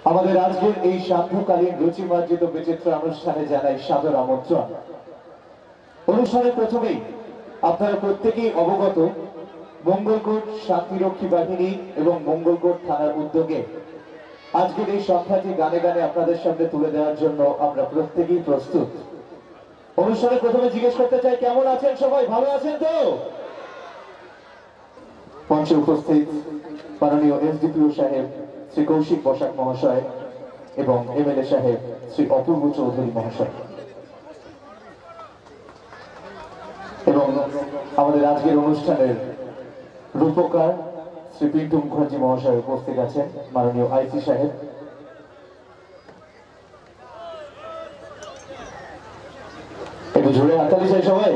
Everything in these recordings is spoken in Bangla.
আমাদের আজকের এই সান্ধ্যকালীন রুচিমার্জিত বিচিত্র অনুষ্ঠানে জানাই সাদর আমন্ত্রণ। অনুষ্ঠানের প্রথমেই আপনারা প্রত্যেকেই অবগত, মঙ্গলকোট শান্তিরক্ষী বাহিনী এবং মঙ্গলকোট থানার উদ্যোগে আজকের এই সন্ধ্যাটি গানে গানে আপনাদের সামনে তুলে দেওয়ার জন্য আমরা প্রত্যেকেই প্রস্তুত। অনুষ্ঠানের প্রথমে জিজ্ঞেস করতে চাই, কেমন আছেন সবাই? ভালো আছেন তো? মঞ্চে উপস্থিত মাননীয় এসডিপিও সাহেব শ্রী কৌশিক বসাক মহাশয় এবং এমএলএ সাহেব শ্রী অপূর্ব চৌধুরী মহাশয় এবং আমাদের আজকের অনুষ্ঠানের রূপকার শ্রী পিন্টু মুখার্জি মহাশয় উপস্থিত আছেন, মাননীয় আইসি সাহেব। একটু জোরে হাততালি চাই সবাই।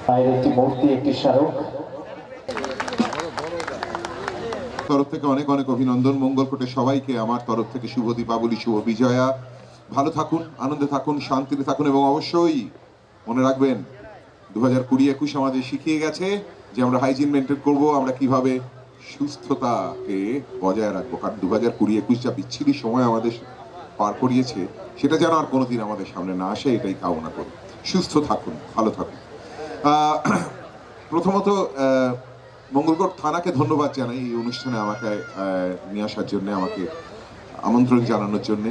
মায়ের একটি মূর্তি, একটি স্মারক। তরফ থেকে অনেক অনেক অভিনন্দন। মঙ্গলকোটে সবাইকে আমার তরফ থেকে শুভ দীপাবলি, শুভ বিজয়া। ভালো থাকুন, আনন্দে থাকুন, শান্তিতে থাকুন এবং অবশ্যই মনে রাখবেন 2020-21 আমাদের শিখিয়ে গেছে যে আমরা হাইজিন মেনটেন করব, আমরা কিভাবে সুস্থতাকে বজায় রাখবো। কারণ 2020-21 যা বিচ্ছিরি সময় আমাদের পার করিয়েছে সেটা যেন আর কোনোদিন আমাদের সামনে না আসে, এটাই কামনা করি। সুস্থ থাকুন, ভালো থাকুন। প্রথমত মঙ্গলকোট থানাকে ধন্যবাদ জানাই এই অনুষ্ঠানে আমাকে নিয়ে আসার জন্য, আমাকে আমন্ত্রণ জানানোর জন্যে।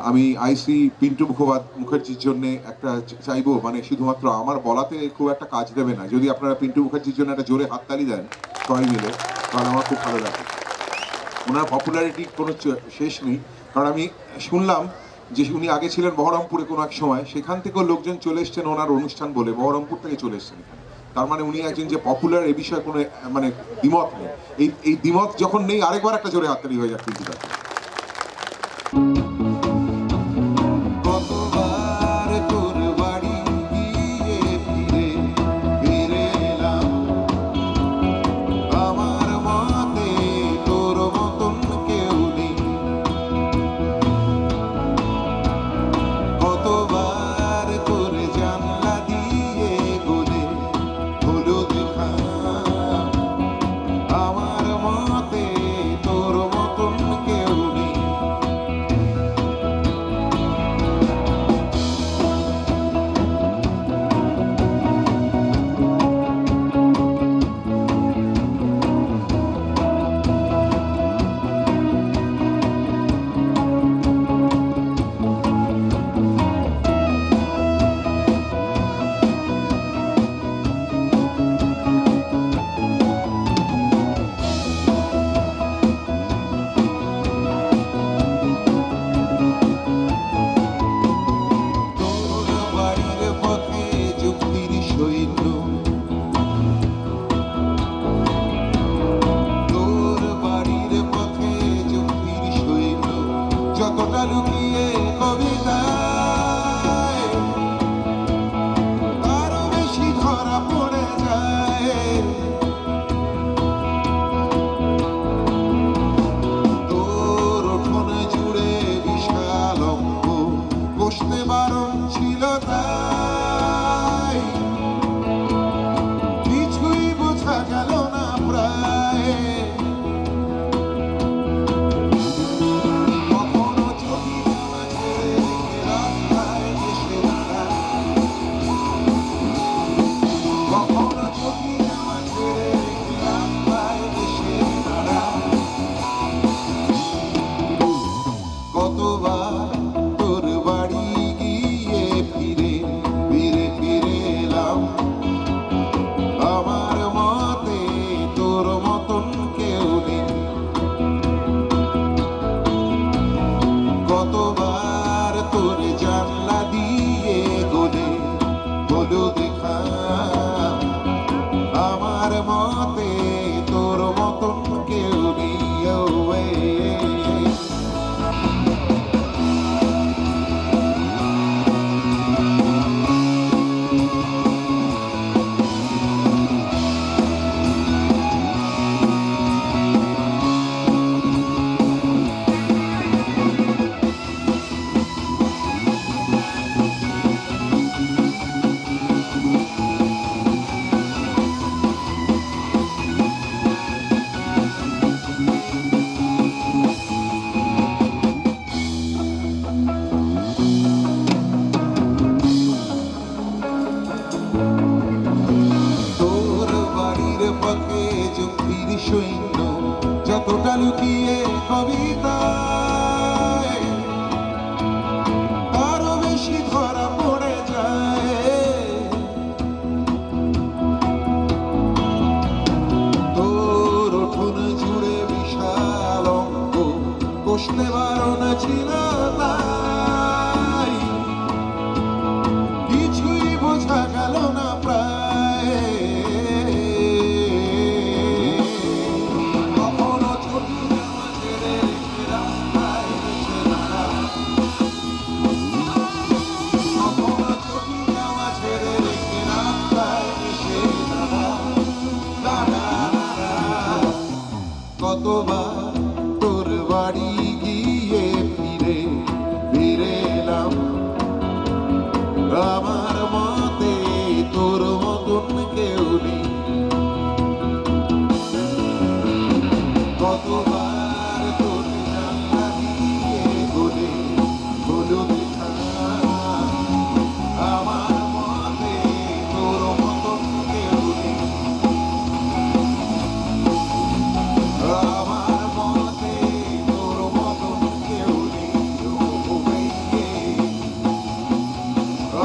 আমি আইসি পিন্টু মুখার্জির জন্য একটা চাইবো, মানে শুধুমাত্র আমার বলাতে খুব একটা কাজ দেবে না, যদি আপনারা পিন্টু মুখার্জির জন্য একটা জোরে হাততালি দেন সবাই মিলে, কারণ আমার খুব ভালো লাগে। ওনার পপুলারিটির কোনো শেষ নেই, কারণ আমি শুনলাম যে উনি আগে ছিলেন বহরমপুরে কোনো এক সময়, সেখান থেকেও লোকজন চলে এসছেন ওনার অনুষ্ঠান বলে, বহরমপুর থেকে চলে এসছেন এখানে। তার মানে উনি একজন যে পপুলার, এ বিষয়ে কোনো মানে দ্বিমত নেই। এই দ্বিমত যখন নেই, আরেকবার একটা জোরে হাততালি হয়ে যাক কিন্তু তাকে। সৈন্য যতটা লুকিয়ে কবিতায় আরো বেশি ধরা পড়ে যায়। তোর উঠোন জুড়ে বিশাল অঙ্ক কষতে বারণ ছিল তাই কিছুই বোঝা গেল না প্রায়। কখনো ছোট জামা ছেড়ে রেখে রাস্তায় এসে দাঁড়া, কখনো ছোট জামা ছেড়ে রেখে রাস্তায় এসে দাঁড়া, দাঁড়া, দাঁড়া। কতবার তোর বাড়ি গিয়ে ফিরে ফিরে এলাম, আমার মতে তোর মতন কেউ নেই। কতবার তোর জানলা দিয়ে বলে হলো দেখা, আমার মতে তোর মতন কেউ নেই। আমার মতে তোর মতন কেউ নেই।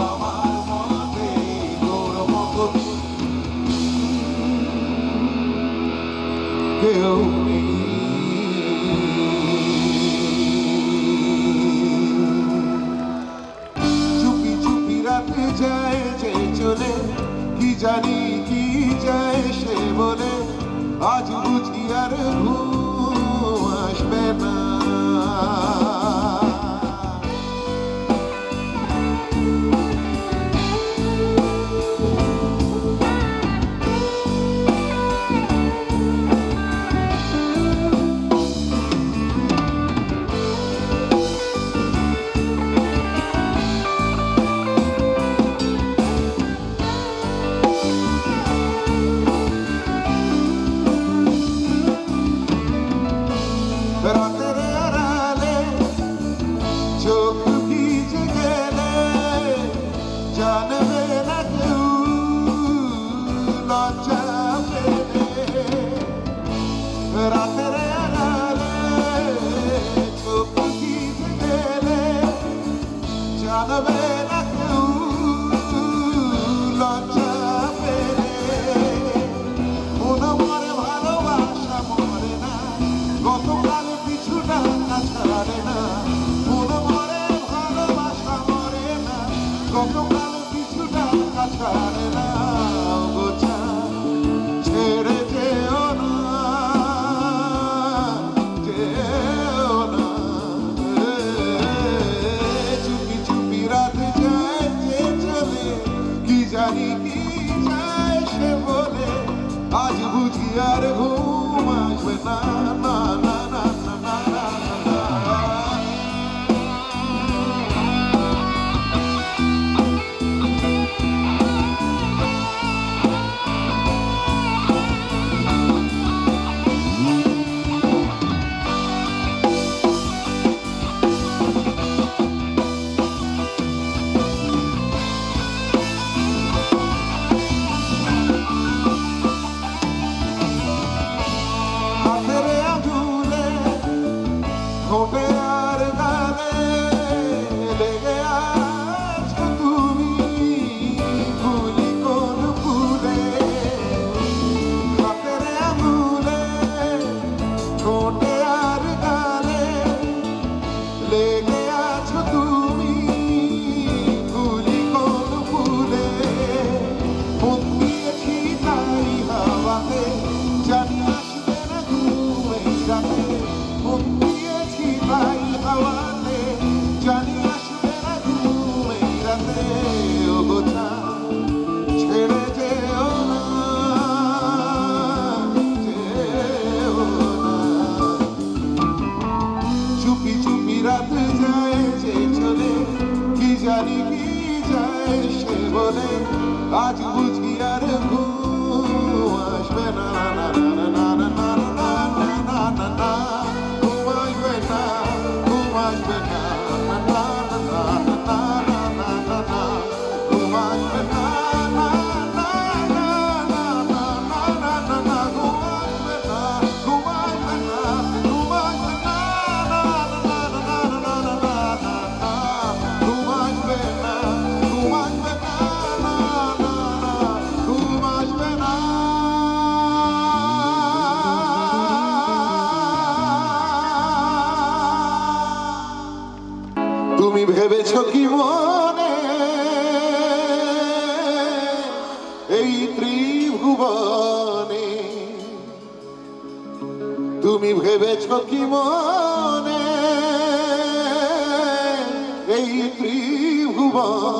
আমার মতে তোর মতন কেউ নেই। চুপি চুপি রাতে যায় যে চলে, কি জানি কি যায় সে বলে, আজ বুঝি আর ঘুম আসবে না। ভেবেছ কি মনে এই ত্রিভুবনে তুমি ভেবেছ কি মনে এই ত্রিভুবনে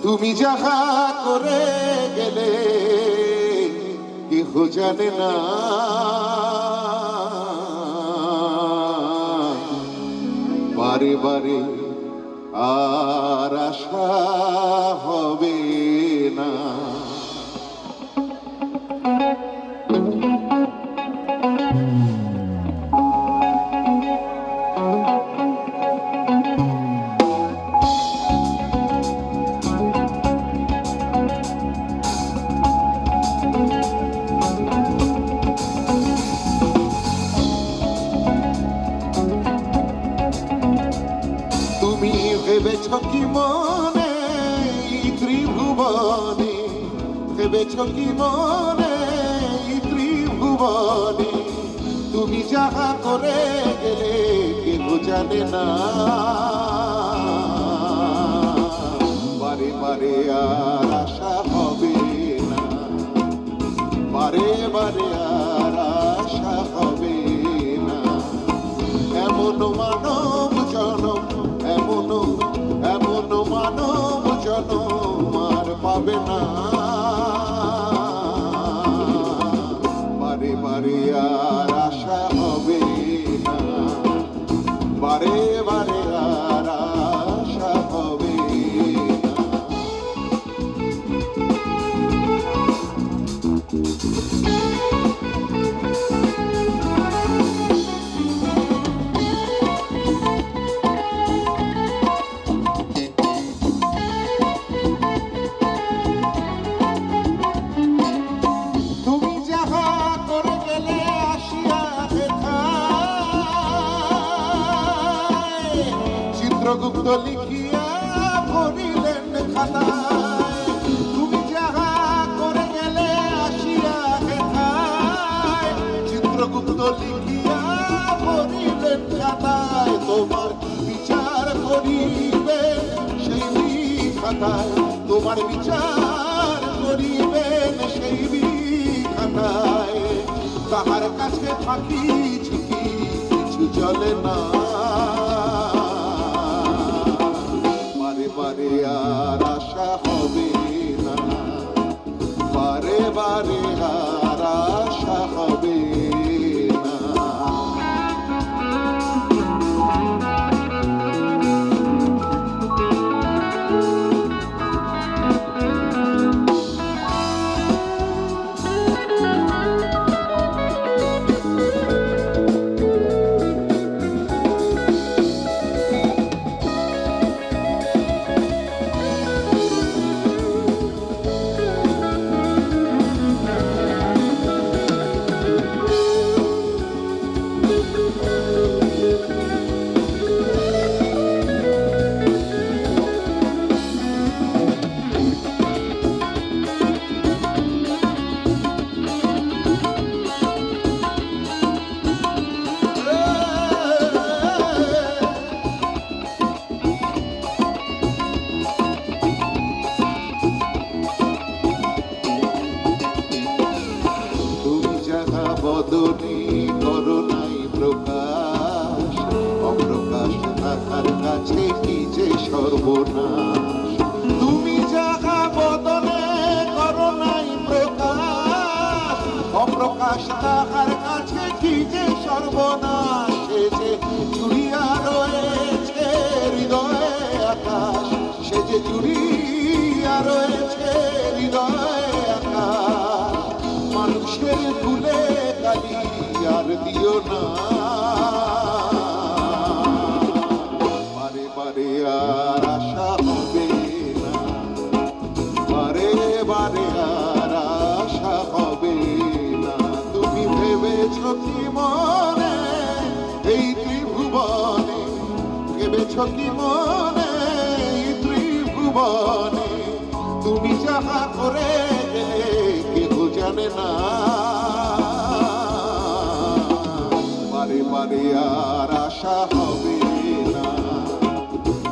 তুমি যাহা করে গেলে কেহ জানে না বারে বারে আর আশা হবে না তুমি ভেবেছ কি মনে এই ত্রিভুবনে ভেবেছ কি মনে এই ত্রিভুবনে তুমি যাহা করে গেলে কেহ জানে না বারে বারে আর আশা হবে না বারে বারে আর আশা হবে না এমন মানব জনম এমন এমন মানব জনম আর পাবে না বারে বারে আর আশা হবে না বারে বারে আর আশা হবে না তুমি যাহা করে গেলে আসিয়া দেখায় চিত্রগুপ্ত লিখিয়া ভরিলেন খাতায় তুমি যাহা করে গেলে আসিয়া দেখায় চিত্রগুপ্ত লিখিয়া ভরিলেন খাতায় তোমার বিচার করিবেন সেই খাতায় তোমার বিচার করিবেন সেই খাতায় তাহার কাছে ফাঁকি ঝুঁকি কিছু চলে না বারে বারে আর আশা হবে না বারে বারে আর আশা হবে না বদনে করো নাই প্রকাশ অপ্রকাশ থাকার কাছে কি যে সর্বনাশ তুমি যাহা বদনে করো নাই প্রকাশ অপ্রকাশ থাকার কাছে কি যে সর্বনাশ সে যে জুড়িয়া রয়েছে হৃদয়ে আকাশ সে যে জুড়িয়া রয়েছে হৃদয়ে আকাশ মানুষের ভুলে গালি আর দিও না বারে বারে আর আশা হবে না বারে বারে আর আশা হবে না তুমি ভেবেছ কি মনে এই ত্রিভুবনে ভেবেছ কি মনে এই ত্রিভুবনে তুমি যাহা করে গেলে কেহ জানে না বারে বারে আর আশা হবে না,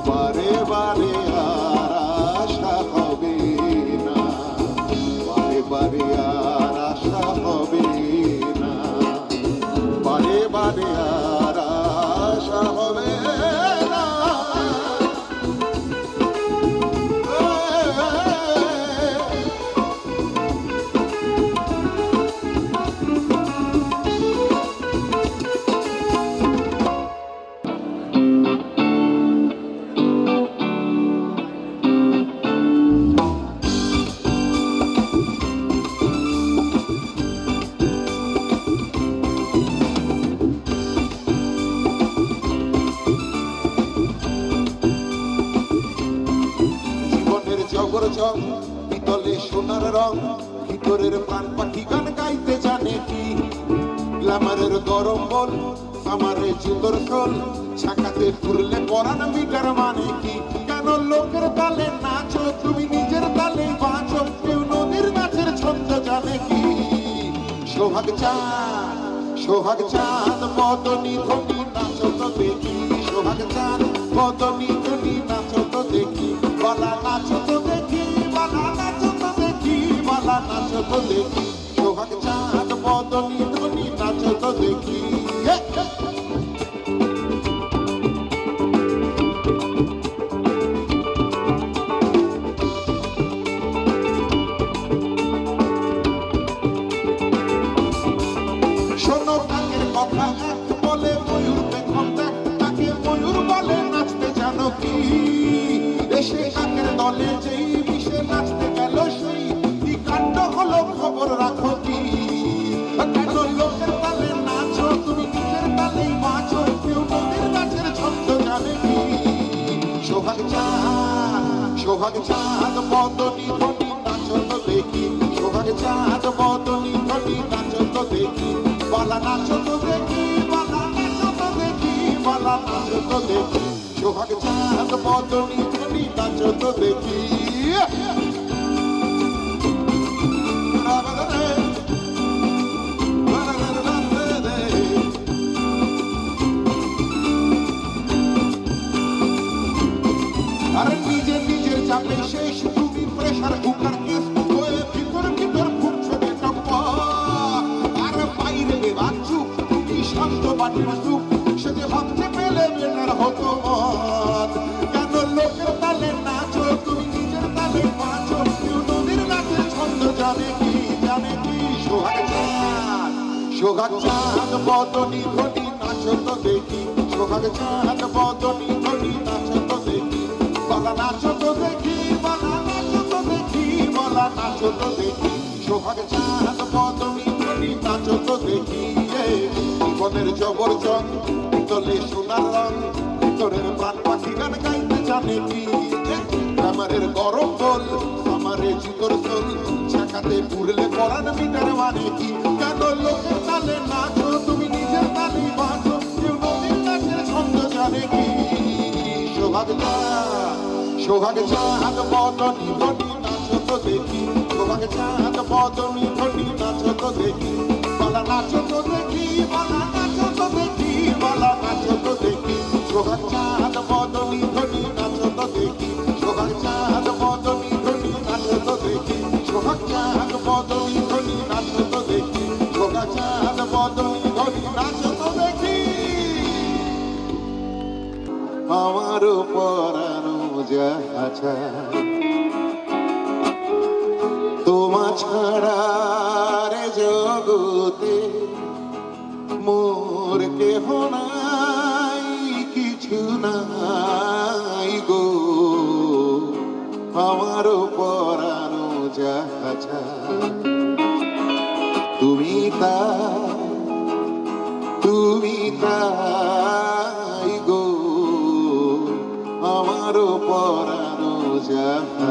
বারে বারে আর আশা হবে না, বারে বারে আর আশা হবে না, বারে বারে আর আশা হবে না। জীবনের জগর জং পিতলে সোনার রং, ভিতরের প্রাণ পাখি গান গাইতে জানে কি? গ্ল্যামারের গরম বল আমারে জুতোর সোল, ছাকাতে ফুরলে পরান মিটার মানে কি? কেন লোকের তালে নাচো, তুমি নিজের তালে বাঁচো, কেউ নদীর নাচের ছন্দ জানে কি? সোহাগ চাঁদ, সোহাগ চাঁদ বদনি ধনি নাচো তো দেখি, সোহাগ চাঁদ বদনি ধনি নাচো তো দেখি, বালা নাচো তো দেখি, বালা নাচো তো দেখি, বালা নাচো তো দেখি, সোহাগ চাঁদ বদনি ধনি নাচো তো দেখি। শোনো কাকের কথা এক বলে ময়ূর দেখো দেখ, তাকে ময়ূর বলে নাচতে জানো কি? এসে কাকের দলে যেই মিশে নাচতে গেল সেই কি কাণ্ড হলো খবর রাখো কি? কেন লোকের তালে নাচো, তুমি নিজের তালেই বাঁচো, কেউ নদীর নাচের ছন্দ জানে কি? সোহাগ চাঁদ, সোহাগ চাঁদ বদনি ধনি নাচো তো দেখি, সোহাগ চাঁদ বদনি ধনি নাচো তো দেখি, বালা নাচো তো দেখি, বালা নাচো তো দেখি, বালা নাচো তো দেখি, সোহাগ চাঁদ বদনি ধনি নাচো তো দেখি। আর নিজের নিজের চাপে শেষ, তুমি প্রেশার কুকার কেস হয়ে ভিতর ভিতর ফুটছো বেটপ্পা, আর বাইরে বেবাচ্ছু তুমি শান্ত বাটির সুখ, সে যে ভাবতে পেলে বেটার হতো মত। কেন লোকের তালে নাচো, তুমি নিজের তালে বাঁচো, কেউ নদীর নাচের ছন্দ জানে কি? জানে কি? সোহাগ চাঁদ, সোহাগ চাঁদ বদনি ধনি নাচো তো দেখি, সোহাগ চাঁদ বদনি ধনি নাচো তো দেখি, বালা নাচো তো দেখি, বালা নাচো তো দেখি, বালা নাচো তো দেখি, সোহাগ চাঁদ বদনি ধনি নাচো তো দেখি। জীবনের জবর জং পিতলে সোনার রং, ভিতরের প্রাণ পাখি গান গাইতে জানে কি? গ্ল্যামারের গরম বল আমারে জুতোর সোল, ছাকাতে পুরলে পরান মিটার মানে কি? কেন লোকের তালে নাচো, তুমি নিজের তালে বাঁচো, কেউ নদীর নাচের ছন্দ জানে কি? সোহাগ চাঁদ, সোহাগ চাঁদ বদনি ধনি নাচো তো দেখি, সোহাগ চাঁদ বদনি ধনি নাচো তো দেখি, বালা নাচো তো দেখি, বালা নাচো তো দেখি, বালা নাচো তো দেখি, সোহাগ চাঁদ বদনি ধনি নাচো তো দেখি, সোহাগ চাঁদ বদনি ধনি নাচো তো দেখি, সোহাগ চাঁদ বদনি ধনি নাচো তো দেখি, সোহাগ চাঁদ বদনি ধনি নাচো তো দেখি। আমারও পরানো যাহা তোমা ছাড়া রে জগতে মোর কেহ নাই, কিছু নাই গো, আমারও পরানো যাহা তুমি তাই গো, আমারও পরানো যাহা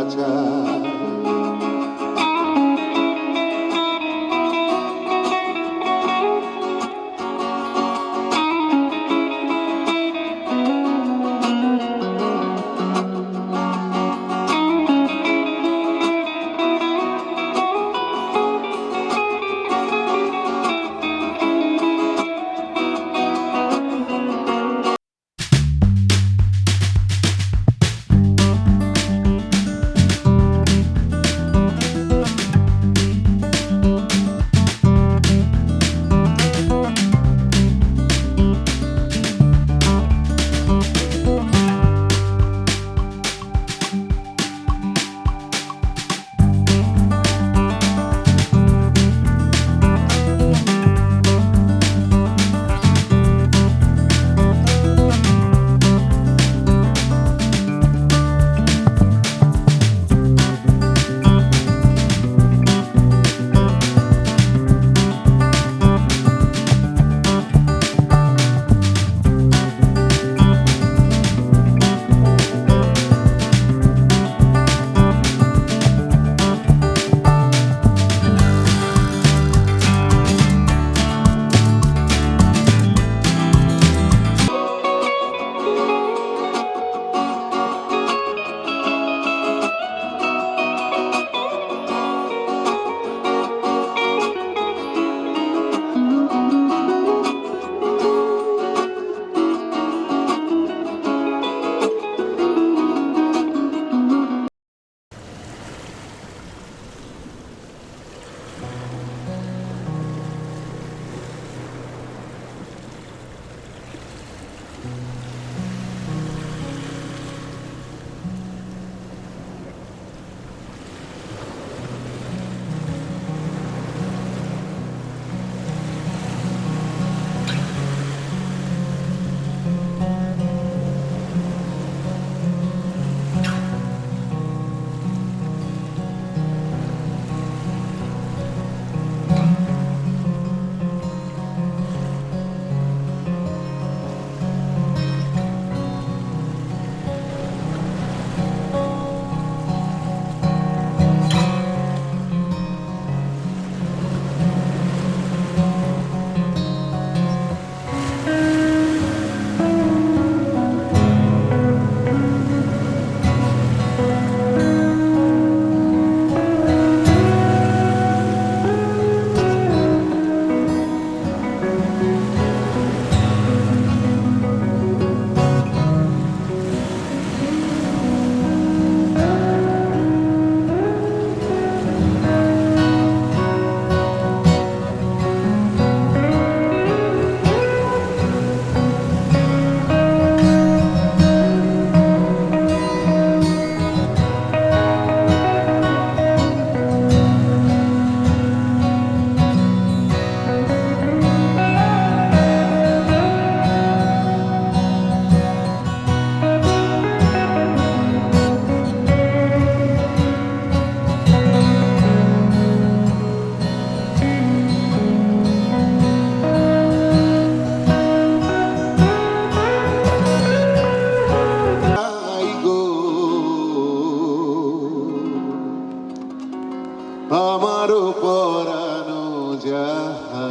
পরানো যাহা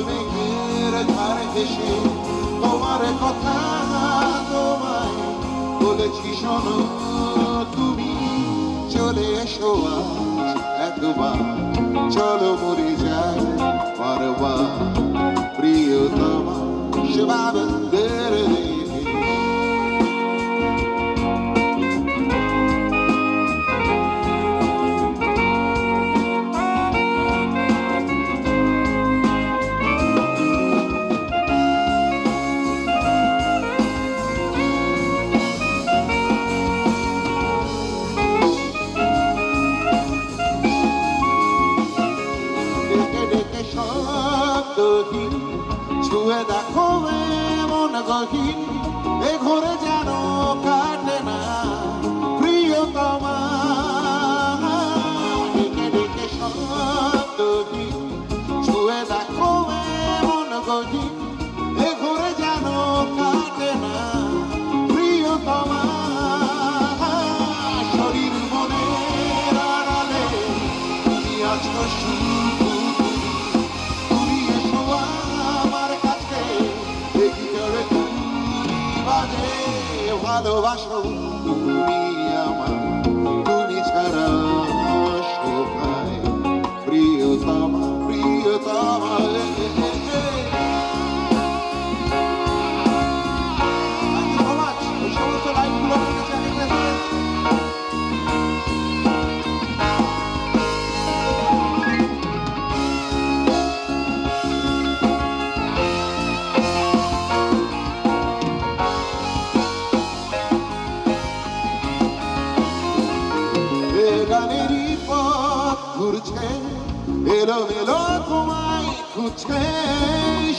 মেঘের ধারে ভেসে তোমার কথা তোমায় বলেছি শোনো তুমি চলে এসো আজ একবার চলো মরে যায় বারবার প্রিয়তমা শিবানন্দের শব্দহীন ছুঁয়ে দেখো এমন গহীন এ ঘরে যেন কাটে না প্রিয়তমা ডেকে ডেকে শব্দহীন ছুঁয়ে দেখো এমন গহীন এ ঘরে যেন কাটে না প্রিয়তমা শরীর মনের আড়ালে তুমি আছো শুধু ভালোবাসো তুমি আমার তুমি ছাড়া শোভায় প্রিয়তমা প্রিয়তমা সমস্ত লাইফগুলো গানেরই পথ ঘুরছে এলোমেলো তোমায় খুঁজছে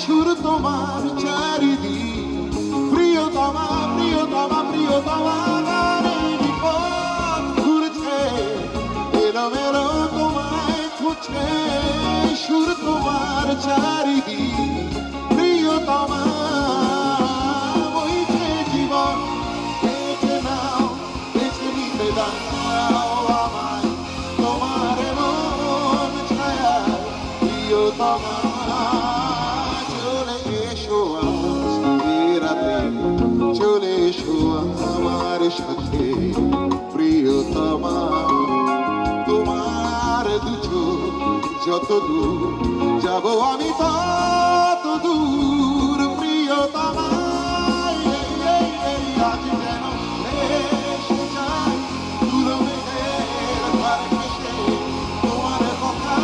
সুর তোমার চারিদিক প্রিয়তমা প্রিয়তমা প্রিয়তমা গানেরই পথ ঘুরছে এলোমেলো তোমায় খুঁজছে সুর তোমার চারিদিক প্রিয়তমা বইছে জীবন বেঁচে নাও বেঁচে নিতে দাও চলে এসো রাতে চলে এসো আমার সাথে প্রিয়তমা তোমার দুটো যত দূর যাব আমি তত দূর প্রিয়তমা আজ যেন এসে যাই দূর মেঘের ধার ঘেঁষে তোমার কথা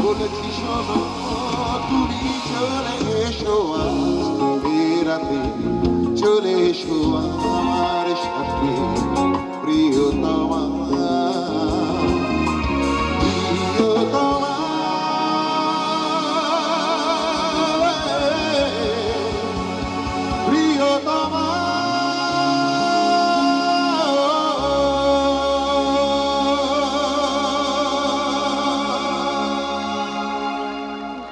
বলেছি শোনো তুমি চলে এসো আজ রাতে চলে এসো আমার সাথে প্রিয়তমা